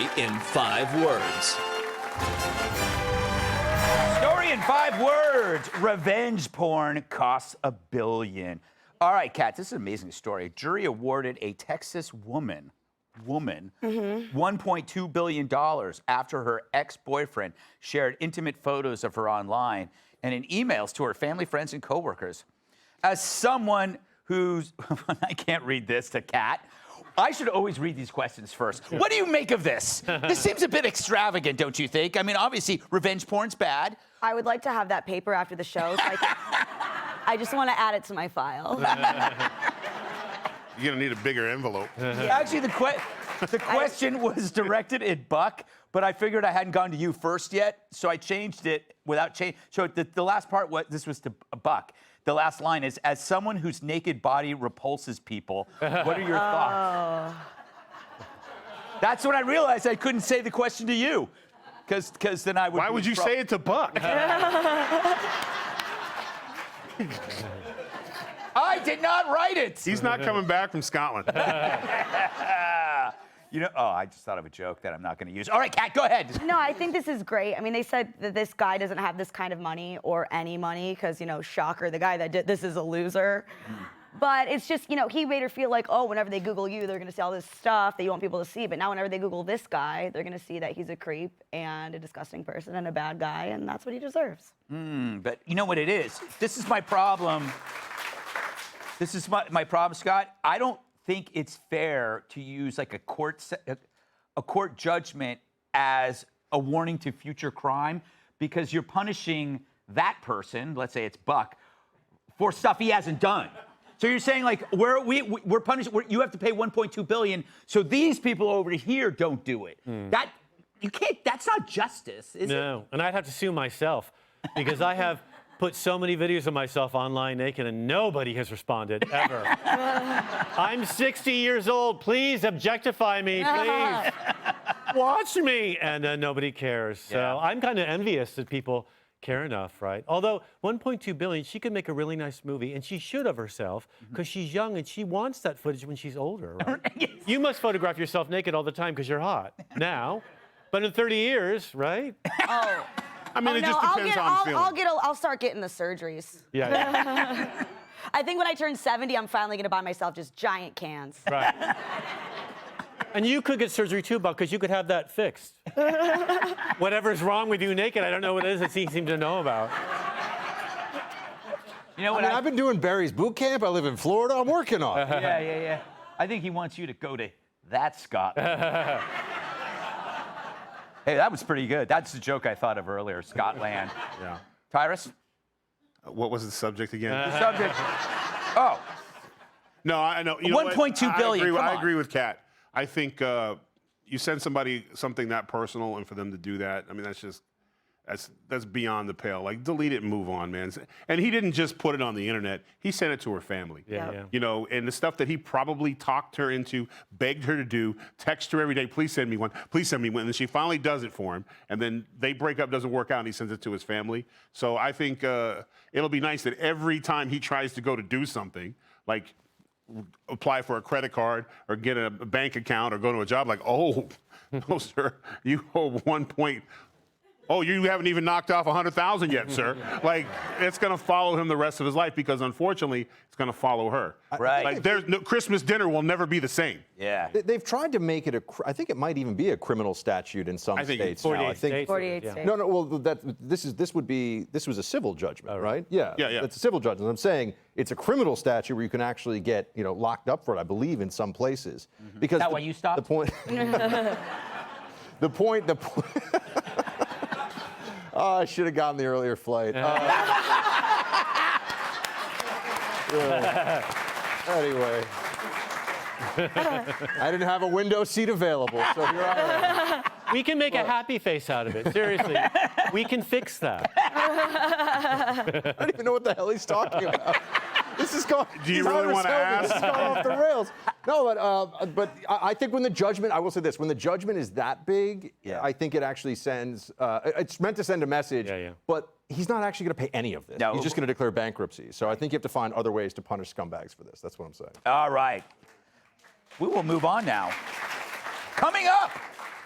Story in 5 words. Story in 5 words. Revenge porn costs $1 billion. All right, Kat, this is an amazing story. A jury awarded a Texas woman $1.2 billion after her ex-boyfriend shared intimate photos of her online and in emails to her family, friends, and coworkers. As someone who's, I can't read this to Kat. I should always read these questions first. What do you make of this? This seems a bit extravagant, don't you think? I mean, obviously, revenge porn's bad. I would like to have that paper after the show. So I just want to add it to my file. You're gonna need a bigger envelope. Actually, the question was directed at Buck, but I figured I hadn't gone to you first yet, so I changed it without change. So the last part, this was to Buck. The last line is, as someone whose naked body repulses people, what are your thoughts? That's when I realized I couldn't say the question to you, because then I would. Why would you say it to Buck? I did not write it. He's not coming back from Scotland. You know, I just thought of a joke that I'm not going to use. All right, Kat, go ahead. No, I think this is great. I mean, they said that this guy doesn't have this kind of money or any money because, you know, shocker, the guy that did this is a loser. But it's just, you know, he made her feel like, oh, whenever they Google you, they're going to see all this stuff that you want people to see. But now whenever they Google this guy, they're going to see that he's a creep and a disgusting person and a bad guy, and that's what he deserves. But you know what it is? This is my problem. This is my problem, Scott. I don't think it's fair to use like a court judgment as a warning to future crime, because you're punishing that person, let's say it's Buck, for stuff he hasn't done. So you're saying like we're punished. You have to pay $1.2 billion, so these people over here don't do it. That you can't. That's not justice, is it? No, and I'd have to sue myself because I have put so many videos of myself online naked and nobody has responded, ever. I'm 60 years old. Please objectify me, please. Watch me. And nobody cares. So I'm kind of envious that people care enough, right? Although $1.2 billion, she could make a really nice movie, and she should of herself, because she's young and she wants that footage when she's older, right? Yes. You must photograph yourself naked all the time because you're hot now. But in 30 years, right? Oh. I mean, it just depends how I'm feeling. I'll start getting the surgeries. Yeah. I think when I turn 70, I'm finally going to buy myself just giant cans. Right. And you could get surgery too, Buck, because you could have that fixed. Whatever's wrong with you naked, I don't know what it is that he seems to know about. You know what? I've been doing Barry's boot camp. I live in Florida. I'm working on it. Yeah. I think he wants you to go to that Scotland. Hey, that was pretty good. That's the joke I thought of earlier, Scotland. Yeah. Tyrus? What was the subject again? The subject. Oh. No, I know. You know what? $1.2 billion. I agree with Kat. I think you send somebody something that personal, and for them to do that, I mean, that's beyond the pale. Like, delete it and move on, man. And he didn't just put it on the internet. He sent it to her family. Yeah. You know, and the stuff that he probably talked her into, begged her to do, text her every day, please send me one, please send me one. And she finally does it for him. And then they break up, doesn't work out, and he sends it to his family. So I think it'll be nice that every time he tries to go to do something, like apply for a credit card or get a bank account or go to a job, like, oh, no, sir, you owe Oh, you haven't even knocked off 100,000 yet, sir. Like, it's going to follow him the rest of his life because, unfortunately, it's going to follow her. Right. Like, there's no, Christmas dinner will never be the same. Yeah. They've tried to make it I think it might even be a criminal statute in some states now. 48 states. 48 Yeah. states. No, well, this was a civil judgment, right? Yeah. Yeah. It's a civil judgment. I'm saying it's a criminal statute where you can actually get, locked up for it, I believe, in some places. Because Is that why you stopped? The point. the point. Oh, I should have gotten the earlier flight. Anyway. I didn't have a window seat available, so here I am. We can make a happy face out of it. Seriously. We can fix that. I don't even know what the hell he's talking about. This is going. Do you really want to ask? This is going off the rails. No, but I think when the judgment, I will say this: when the judgment is that big, I think it actually sends. It's meant to send a message. Yeah. But he's not actually going to pay any of this. No. He's just going to declare bankruptcy. So I think you have to find other ways to punish scumbags for this. That's what I'm saying. All right. We will move on now. Coming up,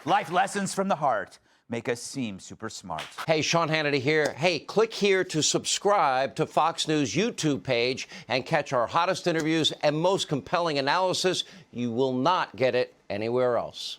Life lessons from the heart make us seem super smart. Hey, Sean Hannity here. Hey, click here to subscribe to Fox News YouTube page and catch our hottest interviews and most compelling analysis. You will not get it anywhere else.